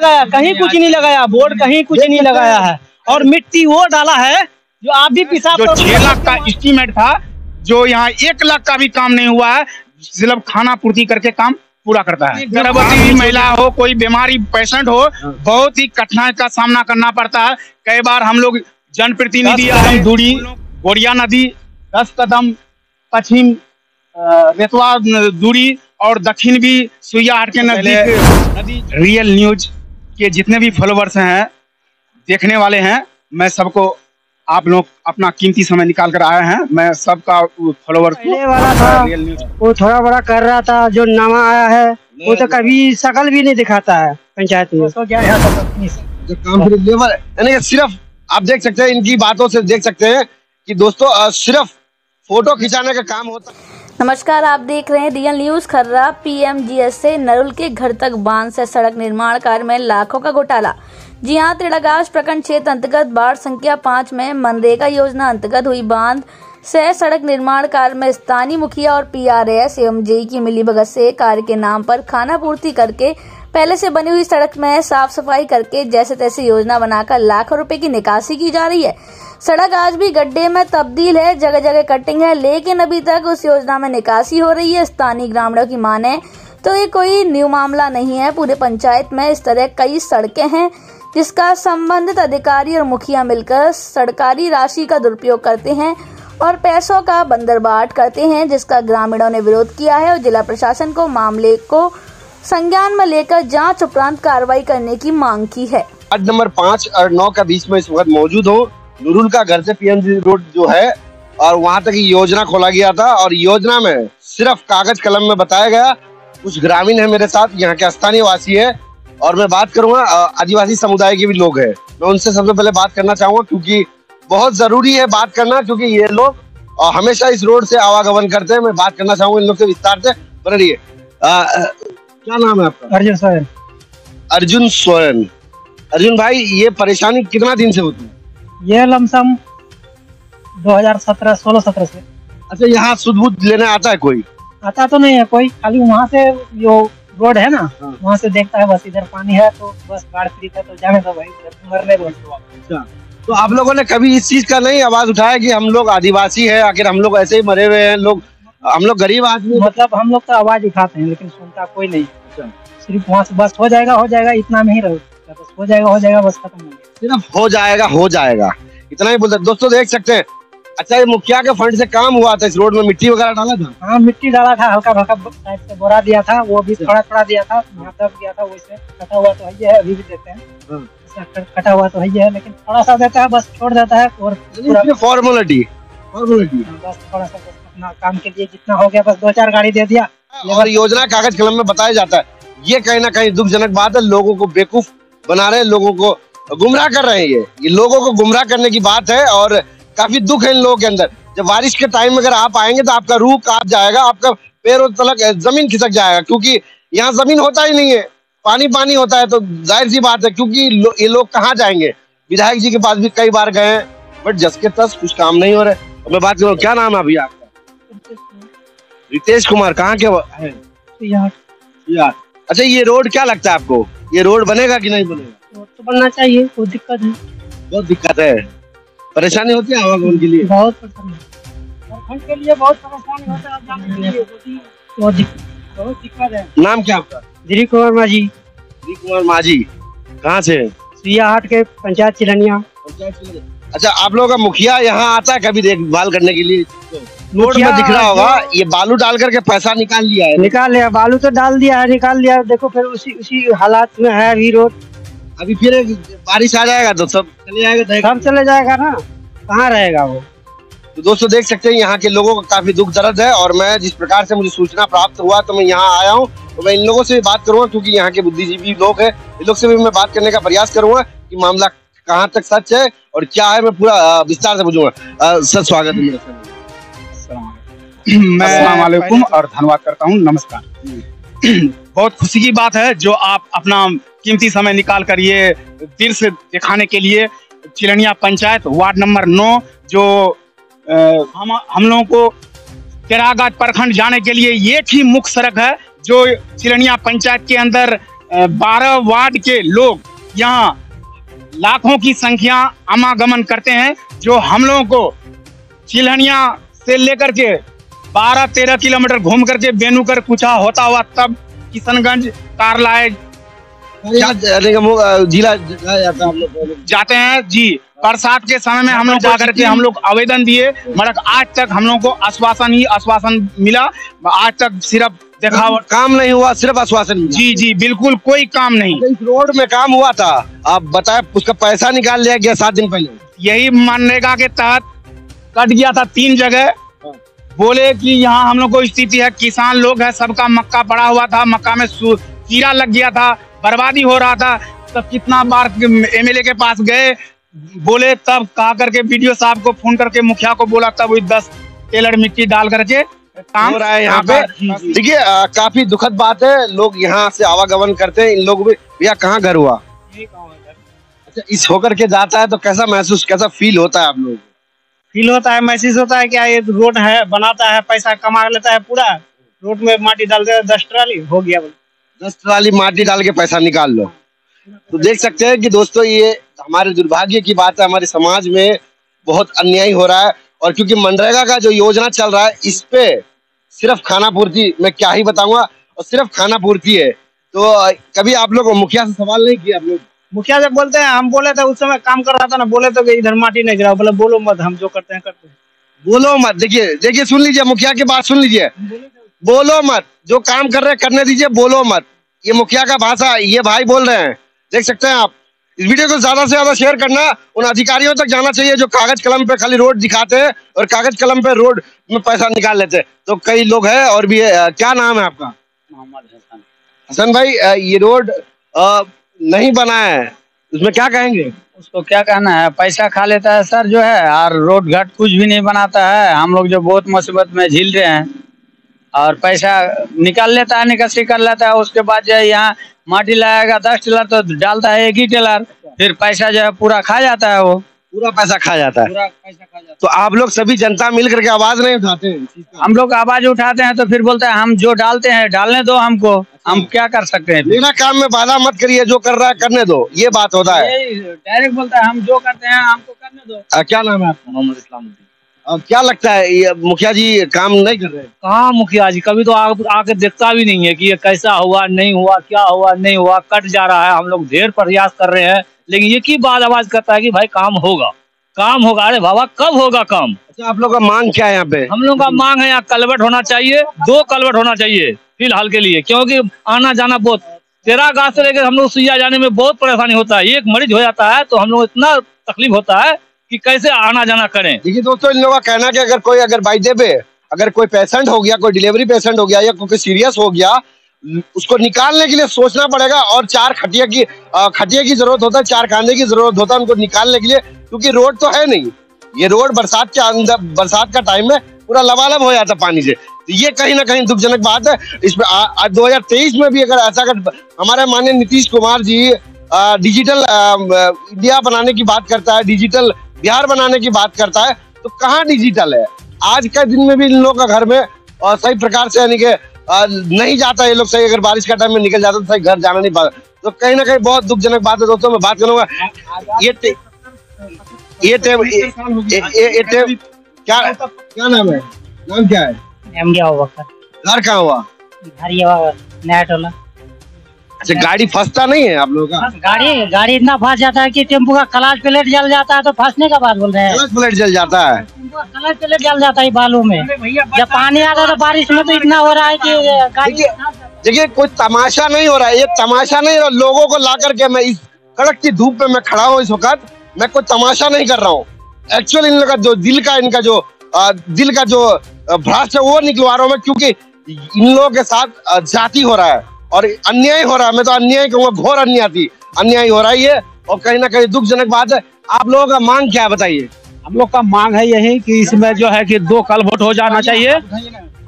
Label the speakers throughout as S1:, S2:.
S1: लगाया, कहीं कुछ नहीं लगाया, बोर्ड कहीं कुछ नहीं लगाया है। और मिट्टी वो डाला है जो आप भी पिसा।
S2: जो 6 लाख का एस्टीमेट था, जो यहाँ 1 लाख का भी काम नहीं हुआ है, सिर्फ खाना पूर्ति करके काम पूरा करता है। गर्भवती महिला हो, कोई बीमारी पेशेंट हो, बहुत ही कठिनाई का सामना करना पड़ता है। कई बार हम लोग जनप्रतिनिधि दूरी गोरिया नदी 10 कदम पश्चिम रेतवा दूरी और दक्षिण भी सुइया हाट के नजदीक नदी। रियल न्यूज के जितने भी फॉलोवर्स हैं, देखने वाले हैं, मैं सबको, आप लोग अपना कीमती समय निकाल कर आए हैं, मैं सबका फॉलोवर
S1: वाला था वो थोड़ा बड़ा कर रहा था। जो नवा आया है वो तो कभी शकल भी नहीं दिखाता है पंचायत में। तो क्या
S3: जो काम लेवल यानी सिर्फ आप देख सकते हैं, इनकी बातों से देख सकते हैं कि दोस्तों सिर्फ फोटो खिंचाने का काम होता है।
S4: नमस्कार, आप देख रहे हैं रियल न्यूज खर्रा। पीएमजीएस से नरुल के घर तक बांध से सड़क निर्माण कार्य में लाखों का घोटाला। जी हां, त्रिड़ागाछ प्रखंड क्षेत्र अंतर्गत वार्ड संख्या 5 में मनरेगा योजना अंतर्गत हुई बांध से सड़क निर्माण कार्य में स्थानीय मुखिया और पीआरएस एवं जेई की मिलीभगत से कार्य के नाम पर खाना पूर्ति करके पहले से बनी हुई सड़क में साफ सफाई करके जैसे तैसे योजना बनाकर लाखों रुपए की निकासी की जा रही है। सड़क आज भी गड्ढे में तब्दील है, जगह जगह कटिंग है, लेकिन अभी तक उस योजना में निकासी हो रही है। स्थानीय ग्रामीणों की माने तो ये कोई न्यू मामला नहीं है। पूरे पंचायत में इस तरह कई सड़कें हैं जिसका संबंधित अधिकारी और मुखिया मिलकर सरकारी राशि का दुरुपयोग करते हैं और पैसों का बंदरबाट करते हैं, जिसका ग्रामीणों ने विरोध किया है और जिला प्रशासन को मामले को संज्ञान में लेकर जांच उपरांत कार्रवाई करने की मांग की है।
S3: वार्ड नंबर 5 और 9 का बीच में इस वक्त मौजूद हो। नूरुल का घर से पीएमजी रोड जो है और वहां तक योजना खोला गया था और योजना में सिर्फ कागज कलम में बताया गया। कुछ ग्रामीण है मेरे साथ, यहाँ के स्थानीय वासी है और मैं बात करूंगा आदिवासी समुदाय के भी लोग हैं। मैं उनसे सबसे पहले बात करना चाहूंगा क्योंकि बहुत जरूरी है बात करना, क्योंकि ये लोग हमेशा इस रोड से आवागमन करते हैं। मैं बात करना चाहूंगा इन लोग से विस्तार से। बन रही है, क्या नाम है आपका?
S1: अर्जुन सोरेन।
S3: अर्जुन सोरेन। अर्जुन भाई, ये परेशानी कितना दिन से होती है?
S1: ये लमसम 2017 से।
S3: अच्छा, यहाँ सुध बुध लेने आता है कोई?
S1: आता तो नहीं है कोई, खाली वहाँ से जो रोड है ना, वहाँ से देखता है बस इधर पानी है तो बस बाढ़ पीड़ित है तो जाने दो भाई, मरने दो।
S3: अच्छा, तो आप लोगों ने कभी इस चीज का नहीं आवाज उठाया कि हम लोग आदिवासी है, आखिर हम लोग ऐसे ही मरे हुए हैं, लोग हम लोग गरीब आदमी?
S1: मतलब हम लोग तो आवाज उठाते हैं लेकिन सुनता कोई नहीं। सिर्फ वहाँ से बस हो जाएगा इतना में ही रहो, बस हो जाएगा बस खत्म हो गया।
S3: सिर्फ हो जाएगा इतना ही बोलते। दोस्तों देख सकते हैं। अच्छा, ये मुखिया के फंड से काम हुआ था, इस रोड में मिट्टी वगैरह डाला था?
S1: हाँ, मिट्टी डाला था, हल्का हल्का साइड से बोरा दिया था, वो भी थोड़ा दिया था, दब गया था। वैसे कटा हुआ तो है, अभी भी देते हैं, कटा हुआ तो है, लेकिन थोड़ा सा देता है, बस छोड़ देता है। और
S3: फॉर्मेलिटी
S1: बस थोड़ा सा अपना काम के लिए जितना हो गया, बस 2-4 गाड़ी दे दिया।
S3: और योजना कागज कलम में बताया जाता है, ये कहीं ना कहीं दुखजनक बात है। लोगों को बेवकूफ बना रहे हैं, लोगों को गुमराह कर रहे हैं। ये लोगों को गुमराह करने की बात है और काफी दुख है इन लोगों के अंदर। जब बारिश के टाइम में अगर आप आएंगे तो आपका रूह कांप जाएगा, आपका पैरों तलक जमीन खिसक जाएगा, क्योंकि यहाँ जमीन होता ही नहीं है, पानी होता है। तो जाहिर सी बात है, क्योंकि ये लोग कहाँ जाएंगे? विधायक जी के पास भी कई बार गए हैं, बट जस के तस कुछ काम नहीं हो रहा। मैं बात करूँ, क्या नाम है अभी आपका? रितेश कुमार। कहाँ के है? यार। अच्छा, ये रोड क्या लगता है आपको, ये रोड बनेगा कि नहीं बनेगा?
S1: रोड तो बनना चाहिए, कोई दिक्कत है?
S3: बहुत दिक्कत है, परेशानी होती है आवागमन के लिए?
S1: बहुत परेशानी के लिए बहुत परेशानी होता है, जाने के लिए बहुत दिक्कत है।
S3: नाम क्या आपका?
S1: दिलीप कुमार माझी।
S3: दिलीप कुमार माझी। कहाँ से?
S1: सुइया हाट के पंचायत चिलनिया।
S3: अच्छा, आप लोगों का मुखिया यहाँ आता है कभी देखभाल करने के लिए? रोड में दिख रहा होगा, ये बालू डाल करके पैसा निकाल लिया है।
S1: निकाल लिया, बालू तो डाल दिया है, निकाल लिया। देखो फिर उसी हालात में है अभी रोड।
S3: अभी फिर बारिश आ जाएगा तो सब चले जाएगा,
S1: सब चले जाएगा ना, कहाँ रहेगा वो?
S3: तो दोस्तों देख सकते हैं, यहाँ के लोगों का काफी दुख दर्द है और मैं जिस प्रकार से मुझे सूचना प्राप्त हुआ तो मैं यहाँ आया हूँ। तो मैं इन लोगों से भी बात करूंगा, क्योंकि यहाँ के बुद्धिजीवी लोग हैं, इन लोग से भी मैं बात करने का प्रयास करूंगा कि मामला कहाँ तक सच है और क्या है। मैं पूरा विस्तार से पूछूंगा। सर, स्वागत है।
S2: मैं अस्सलाम वालेकुम और धन्यवाद करता हूँ। नमस्कार। बहुत खुशी की बात है जो आप अपना कीमती समय निकाल कर ये दृश्य दिखाने के लिए चिलनिया पंचायत वार्ड नंबर 9 जो हम लोगों को त्रिड़ागाछ प्रखंड जाने के लिए एक ही मुख्य सड़क है जो चिलनिया पंचायत के अंदर 12 वार्ड के लोग यहाँ लाखों की संख्या आवागमन करते हैं, जो हम लोगों को चिल्हनिया से लेकर के 12-13 किलोमीटर घूम करके बेनूकर कुछा होता हुआ तब किशनगंज कारलाए
S3: जिला
S2: जाते हैं जी। बरसात के समय में हम लोग जाकर के हम लोग आवेदन दिए, मगर आज तक हम लोग को आश्वासन मिला। आज तक सिर्फ दिखावट,
S3: काम नहीं हुआ, सिर्फ आश्वासन मिला।
S2: जी जी बिल्कुल कोई काम नहीं।
S3: इस रोड में काम हुआ था, आप बताए, उसका पैसा निकाल लिया गया 7 दिन पहले।
S2: यही मनरेगा के तहत कट गया था 3 जगह। बोले कि यहाँ हम लोग को स्थिति है, किसान लोग है, सबका मक्का पड़ा हुआ था, मक्का में कीड़ा लग गया था, बर्बादी हो रहा था। तब कितना बार एमएलए के पास गए, बोले, तब कहा करके वीडियो साहब को फोन करके मुखिया को बोला, तब 10 टेलर मिट्टी डाल करके काम
S3: हो रहा है यहाँ पे। देखिए काफी दुखद बात है, लोग यहाँ से आवागमन करते हैं। इन लोग भी, भैया कहाँ घर हुआ? अच्छा, इस होकर के जाता है तो कैसा महसूस, कैसा फील होता है आप लोग?
S1: फील होता है, महसूस होता है क्या ये रोड है, बनाता है, पैसा कमा लेता है, पूरा रोड में माटी डालते हैं, 10 ट्राली हो गया,
S3: 10 ट्राली माटी डाल के पैसा निकाल लो। तो देख सकते हैं कि दोस्तों ये हमारे दुर्भाग्य की बात है, हमारे समाज में बहुत अन्याय हो रहा है। और क्योंकि मनरेगा का जो योजना चल रहा है, इस पे सिर्फ खाना पूर्ति, मैं क्या ही बताऊंगा, और सिर्फ खाना पूर्ति है। तो कभी आप लोग मुखिया से सवाल नहीं किया? आप लोग
S1: मुखिया से बोलते हैं, हम बोले थे उस समय काम कर रहा था ना, बोले तो इधर माटी नहीं गिरा, बोले बोलो मत, हम जो करते हैं करते हैं।
S3: बोलो मत, देखिए सुन लीजिए, मुखिया की बात सुन लीजिए, बोलो मत, जो काम कर रहे हैं करने दीजिए, बोलो मत। ये मुखिया का भाषा, ये भाई बोल रहे हैं, देख सकते हैं आप। इस वीडियो को ज्यादा से ज्यादा शेयर करना, उन अधिकारियों तक जाना चाहिए जो कागज कलम पे खाली रोड दिखाते हैं और कागज कलम पे रोड में पैसा निकाल लेते हैं। तो कई लोग हैं और भी है। क्या नाम है आपका?
S1: मोहम्मद
S3: हसन भाई, ये रोड नहीं बना है, उसमें क्या कहेंगे?
S1: उसको क्या कहना है, पैसा खा लेता है सर जो है, और रोड घाट कुछ भी नहीं बनाता है। हम लोग जो बहुत मुसीबत में झील रहे हैं, और पैसा निकाल लेता है, निकासी कर लेता है। उसके बाद जो है यहाँ माटी लाएगा 10 टेलर तो डालता है 1 ही टेलर, फिर पैसा जो है पूरा खा जाता है, वो
S3: पूरा पैसा खा जाता है।
S1: पूरा पैसा खा जाता है।
S3: तो आप लोग सभी जनता मिल करके आवाज नहीं उठाते हैं?
S1: हम लोग आवाज उठाते हैं तो फिर बोलते हैं हम जो डालते हैं डालने दो हमको, हम क्या कर सकते हैं।
S3: मेरा काम में बाधा मत करिए, जो कर रहा है करने दो, ये बात होता है।
S1: डायरेक्ट बोलता है हम जो करते हैं हमको करने दो।
S3: क्या नाम है आपका?
S1: मोहम्मद इस्लाम।
S3: क्या लगता है ये मुखिया जी काम नहीं कर रहे?
S1: कहाँ मुखिया जी, कभी तो आके देखता भी नहीं है कि ये कैसा हुआ, नहीं हुआ, क्या हुआ, नहीं हुआ, कट जा रहा है। हम लोग ढेर प्रयास कर रहे हैं, लेकिन ये की बात आवाज करता है कि भाई काम होगा, काम होगा। अरे बाबा कब होगा काम?
S3: अच्छा, आप लोग का मांग क्या है यहाँ पे?
S1: हम लोग का मांग है यहाँ कलवट होना चाहिए, 2 कलवट होना चाहिए फिलहाल के लिए, क्योंकि आना जाना बहुत 13 गाँव से लेकर हम लोग सुइया जाने में बहुत परेशानी होता है। एक मरीज हो जाता है तो हम लोग इतना तकलीफ होता है कि कैसे आना जाना करें।
S3: देखिए दोस्तों, इन लोगों का कहना है कि अगर बाई दे पे अगर कोई पेशेंट हो गया, कोई डिलीवरी पेशेंट हो गया या कोई सीरियस हो गया, उसको निकालने के लिए सोचना पड़ेगा और 4 खटिया की जरूरत होता है, 4 कांधे की जरूरत होता है उनको निकालने के लिए, क्योंकि रोड तो है नहीं। ये रोड बरसात का टाइम में पूरा लबालब हो जाता पानी से। तो ये कहीं ना कहीं दुखजनक बात है। इसमें 2023 में भी अगर ऐसा हमारे माननीय नीतीश कुमार जी डिजिटल इंडिया बनाने की बात करता है, डिजिटल बिहार बनाने की बात करता है, तो कहाँ डिजिटल है? आज के दिन में भी इन लोगों का घर में और सही प्रकार से यानी कि नहीं जाता ये लोग सही। अगर बारिश का टाइम में निकल जाता तो सही घर जाना नहीं पाता। तो कहीं ना कहीं बहुत दुखजनक बात है दोस्तों। मैं बात करूंगा क्या नाम है? नाम क्या है? घर कहाँ हुआ?
S1: नया टोला।
S3: अच्छा, गाड़ी फंसता नहीं है आप लोगों का?
S1: गाड़ी इतना फंस जाता है कि टेम्पो का क्लच प्लेट जल जाता है, तो फंसने का बात बोल रहे हैं।
S3: क्लच प्लेट जल जाता है,
S1: क्लच प्लेट जल जाता है बालू में। जब पानी आता है तो बारिश में तो इतना हो रहा है कि
S3: देखिए कोई तमाशा नहीं हो रहा है, ये तमाशा नहीं हो रहा। लोगों को ला करके मैं इस कड़कती धूप में मैं खड़ा हूँ इस वक्त, मैं कोई तमाशा नहीं कर रहा हूँ। एक्चुअली इन लोगों का जो दिल का जो भ्रष्ट है वो निकलवा रहा हूँ मैं, क्योंकि इन लोगों के साथ जाति हो रहा है और अन्याय हो रहा है। मैं तो अन्याय कहूँगा, घोर अन्याय हो रहा है ये, और कहीं ना कहीं दुखजनक बात है। आप लोगों का मांग क्या है बताइए?
S1: हम लोग का मांग है यही कि इसमें जो है कि 2 कलवट हो जाना चाहिए,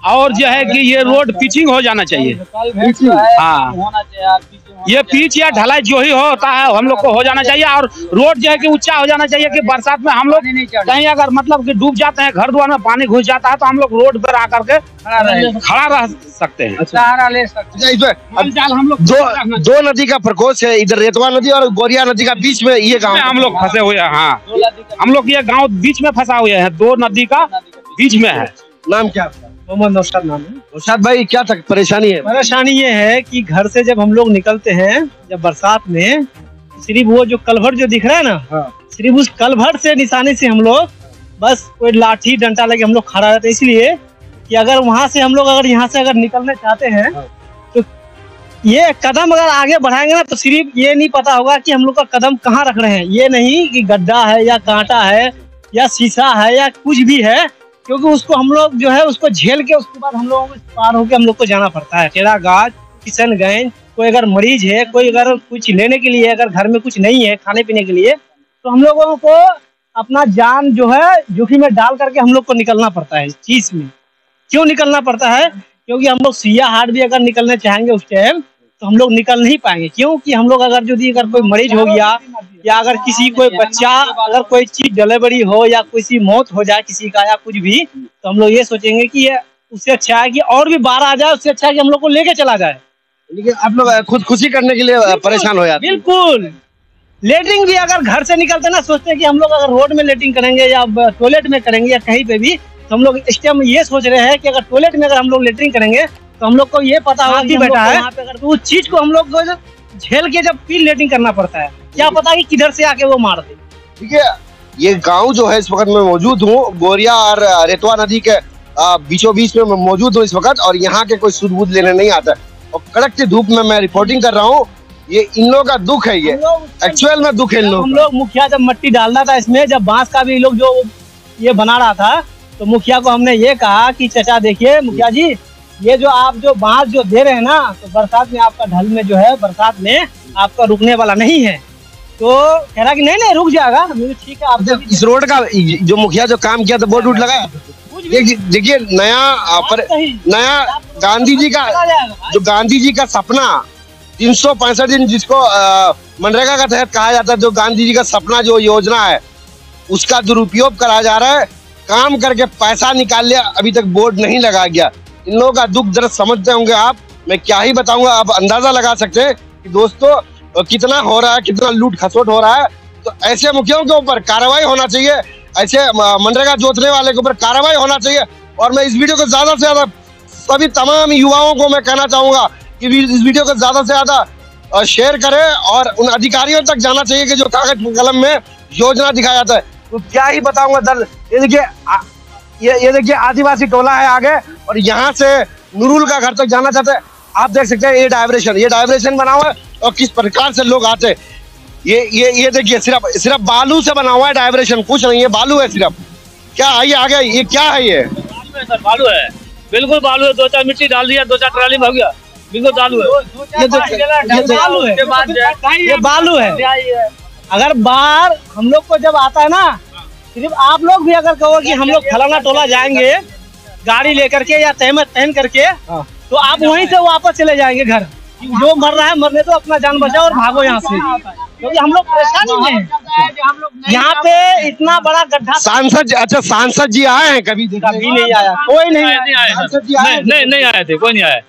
S2: और जो है कि ये रोड पिचिंग हो जाना चाहिए। हाँ, ये पिच या ढलाई जो ही होता है हम लोग को हो जाना चाहिए। और रोड जो है कि ऊंचा हो जाना चाहिए कि बरसात में हम लोग कहीं अगर मतलब कि डूब जाते हैं, घर द्वार में पानी घुस जाता है, तो हम लोग रोड पर आकर के खड़ा रह सकते हैं,
S1: सहारा ले सकते हैं।
S3: इसमें हम लोग दो नदी का प्रकोष्ठ है, इधर रेतवा नदी और गोरिया नदी का बीच में ये गाँव
S2: हम लोग फंसे हुए हैं। हाँ, हम लोग ये गाँव बीच में फंसा हुए हैं, दो नदी का बीच में है।
S3: नाम क्या?
S5: मोहम्मद नौशाद नाम है।
S3: नौशाद भाई, क्या तक परेशानी है?
S5: परेशानी ये है कि घर से जब हम लोग निकलते हैं, जब बरसात में, सिर्फ वो जो कलभट जो दिख रहा है ना, सिर्फ उस कलभट से निशानी से हम लोग बस कोई लाठी डंडा लेके हम लोग खड़ा रहते हैं। इसलिए कि अगर वहां से हम लोग अगर यहाँ से अगर निकलने चाहते हैं तो ये कदम अगर आगे बढ़ाएंगे ना, तो सिर्फ ये नहीं पता होगा कि हम लोग का कदम कहाँ रख रहे हैं। ये नहीं कि गड्ढा है या कांटा है या शीशा है या कुछ भी है, क्योंकि उसको हम लोग जो है उसको झेल के उसके बाद हम लोगों को पार होके हम लोग को जाना पड़ता है। टेरागाज, किशनगंज, कोई अगर मरीज है, कोई अगर कुछ लेने के लिए, अगर घर में कुछ नहीं है खाने पीने के लिए, तो हम लोगों को अपना जान जो है जोखिम में डाल करके हम लोग को निकलना पड़ता है। इस चीज में क्यों निकलना पड़ता है? क्योंकि हम लोग सिया हाट भी अगर निकलने चाहेंगे उस टाइम तो हम लोग निकल नहीं पाएंगे। क्योंकि हम लोग अगर कोई मरीज हो गया या अगर किसी कोई बच्चा अगर कोई चीज डिलीवरी हो या किसी मौत हो जाए किसी का या कुछ भी, तो हम लोग ये सोचेंगे कि ये उससे अच्छा है कि और भी बाढ़ आ जाए, उससे अच्छा है कि हम लोग को लेके चला जाए।
S3: लेकिन आप लोग खुदकुशी करने के लिए परेशान हो जाते हैं।
S5: बिल्कुल। लेटरिंग भी अगर घर से निकलते ना, सोचते हैं कि हम लोग अगर रोड में लेटरिंग करेंगे या टॉयलेट में करेंगे या कहीं पे भी, तो हम लोग इस टाइम ये सोच रहे हैं कि अगर टॉयलेट में अगर हम लोग लेटरिंग करेंगे तो हम लोग को ये पता होगा कि बेटा है तो उस चीज को हम लोग को झेल के जब फिर लेटरिंग करना पड़ता है, क्या पता कि किधर से आके वो मार दे।
S3: ठीक है, ये गांव जो है इस वक्त मैं मौजूद हूँ, गोरिया और रेतवा नदी के बीचों बीच में मौजूद हूँ इस वक्त, और यहाँ के कोई सुध बुध लेने नहीं आता और कड़कती धूप में मैं रिपोर्टिंग कर रहा हूँ। ये इन लोगों का दुख है, ये एक्चुअल में दुख है इन लोगों।
S5: हम लोग मुखिया जब मिट्टी डालना था इसमें, जब बांस का भी लोग जो ये बना रहा था, तो मुखिया को हमने ये कहा कि चाचा देखिए मुखिया जी, ये जो आप जो बांस जो दे रहे हैं ना, तो बरसात में आपका ढल में जो है बरसात में आपका रुकने वाला नहीं है। तो कह रहा कि नहीं रुक जाएगा। ठीक है, आप
S3: इस रोड का जो मुखिया जो काम किया था बोर्ड वोट लगाया। देखिए नया गांधी जी का जो गांधी जी का सपना 365 दिन जिसको मनरेगा का तहत कहा जाता है, जो गांधी जी का सपना जो योजना है उसका दुरुपयोग करा जा रहा है। काम करके पैसा निकाल लिया, अभी तक बोर्ड नहीं लगाया गया। इन लोगों का दुख दर्द समझते होंगे आप, मैं क्या ही बताऊंगा, आप अंदाजा लगा सकते हैं कि दोस्तों कितना हो रहा है, कितना लूट खसोट हो रहा है। तो ऐसे मुखियों के ऊपर कार्रवाई होना चाहिए, ऐसे मनरेगा जोतने वाले के ऊपर कार्रवाई होना चाहिए। और मैं इस वीडियो को ज्यादा से ज्यादा सभी तमाम युवाओं को मैं कहना चाहूंगा कि इस वीडियो को ज्यादा से ज्यादा शेयर करें और उन अधिकारियों तक जाना चाहिए कि जो कागज कलम में योजना दिखाया जाता है। तो क्या ही बताऊंगा दर्द। ये देखिए आदिवासी टोला है आगे, और यहाँ से नूरुल का घर तक जाना चाहते हैं। आप देख सकते हैं ये डाइवर्शन बना हुआ है और किस प्रकार से लोग आते हैं। ये देखिए सिर्फ बालू से बना हुआ है डाइवर्शन, कुछ नहीं है, बालू है सिर्फ। क्या आइए आगे, ये क्या है? ये
S6: सर बालू है, बिल्कुल बालू है। 2-4 मिट्टी डाल दिया, 2-4 ट्राली में हो गया, बिल्कुल बालू है।
S5: ये बालू है। अगर बाहर हम लोग को जब आता है ना, सिर्फ आप लोग भी अगर कहो कि हम लोग फलाना टोला जाएंगे गाड़ी लेकर के या तहमत पहन करके, तो आप वहीं से वापस चले जाएंगे घर। जो मर रहा है मरने दो, अपना जान बचाओ और भागो यहाँ से, क्योंकि हम लोग परेशानी में हैं। यहाँ पे इतना बड़ा गड्ढा।
S3: सांसद जी आए हैं? कभी नहीं आया, कोई नहीं आया।
S6: नहीं आए थे, कोई नहीं आया।